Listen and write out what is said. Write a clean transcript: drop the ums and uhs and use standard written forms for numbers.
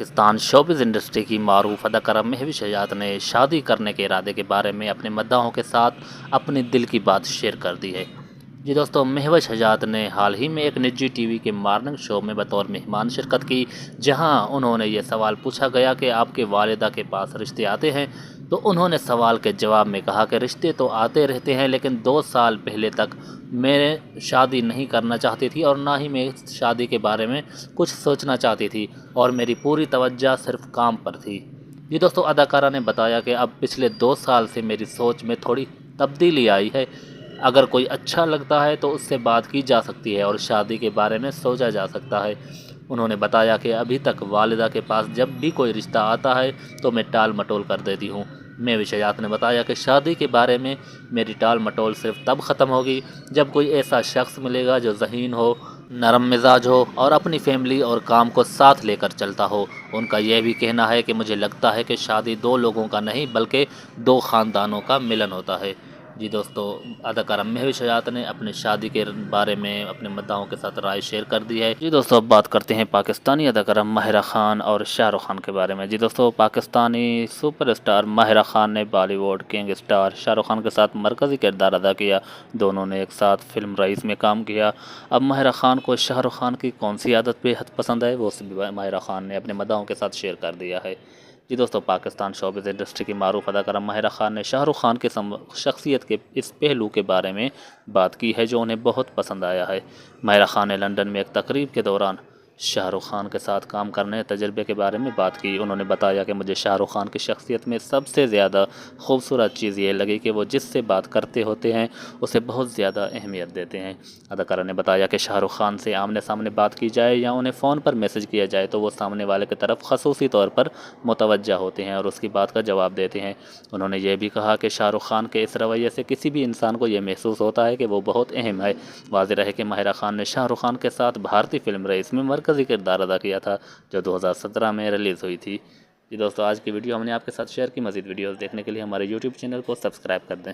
Pakistan showbiz industry की मारूफ अदाकारा महविश हयात ने शादी करने के इरादे के बारे में अपने मद्दाहों के साथ अपने दिल की बात शेयर कर दी है। जी दोस्तों, महविश हयात ने हाल ही में एक निजी टीवी के मॉर्निंग शो में बतौर मेहमान शिरकत की, जहां उन्होंने ये सवाल पूछा गया कि आपके वालिदा के पास रिश्ते आते हैं। तो उन्होंने सवाल के जवाब में कहा कि रिश्ते तो आते रहते हैं, लेकिन 2 साल पहले तक मैं शादी नहीं करना चाहती थी और ना ही मैं शादी के बारे में कुछ सोचना चाहती थी और मेरी पूरी तवज्जो सिर्फ काम पर थी। जी दोस्तों, अदाकारा ने बताया कि अब पिछले 2 साल से मेरी सोच में थोड़ी तब्दीली आई है। अगर कोई अच्छा लगता है तो उससे बात की जा सकती है और शादी के बारे में सोचा जा सकता है। उन्होंने बताया कि अभी तक वालिदा के पास जब भी कोई रिश्ता आता है तो मैं टाल मटोल कर देती हूँ। महविश हयात ने बताया कि शादी के बारे में मेरी टाल मटोल सिर्फ तब ख़त्म होगी जब कोई ऐसा शख्स मिलेगा जो ज़हीन हो, नरम मिजाज हो और अपनी फैमिली और काम को साथ लेकर चलता हो। उनका यह भी कहना है कि मुझे लगता है कि शादी 2 लोगों का नहीं बल्कि 2 ख़ानदानों का मिलन होता है। जी दोस्तों, अदाकारा महविश हयात ने अपनी शादी के बारे में अपने मद्दाहों के साथ राय शेयर कर दी है। जी दोस्तों, अब बात करते हैं पाकिस्तानी अदाकारा माहिरा खान और शाहरुख खान के बारे में। जी दोस्तों, पाकिस्तानी सुपरस्टार माहिरा खान ने बॉलीवुड किंग स्टार शाहरुख खान के साथ मरकज़ी किरदार अदा किया। दोनों ने एक साथ फिल्म रईस में काम किया। अब माहिरा खान को शाहरुख खान की कौन सी आदत बेहद पसंद है, वो माहिरा खान ने अपने मद्दाहों के साथ शेयर कर दिया है। जी दोस्तों, पाकिस्तान शोबिज़ इंडस्ट्री की मारूफ अदाकारा माहिरा खान ने शाहरुख खान के शख्सियत के इस पहलू के बारे में बात की है जो उन्हें बहुत पसंद आया है। माहिरा खान ने लंदन में एक तकरीब के दौरान शाहरुख खान के साथ काम करने तजर्बे के बारे में बात की। उन्होंने बताया कि मुझे शाहरुख खान की शख्सियत में सबसे ज़्यादा खूबसूरत चीज़ ये लगी कि वो जिससे बात करते होते हैं उसे बहुत ज़्यादा अहमियत देते हैं। अदाकारा ने बताया कि शाहरुख खान से आमने सामने बात की जाए या उन्हें फ़ोन पर मैसेज किया जाए तो वो सामने वाले की तरफ खसूसी तौर पर मुतवज्जा होते हैं और उसकी बात का जवाब देते हैं। उन्होंने ये भी कहा कि शाहरुख खान के इस रवैये से किसी भी इंसान को ये महसूस होता है कि वो बहुत अहम है। वाज़ेह रहे कि माहिरा खान ने शाहरुख खान के साथ भारतीय फिल्म रईस में मरकज़ी किरदार अदा किया था, जो 2017 में रिलीज़ हुई थी। जी दोस्तों, आज की वीडियो हमने आपके साथ शेयर की। मज़ीद वीडियोज़ देखने के लिए हमारे यूट्यूब चैनल को सब्सक्राइब कर दें।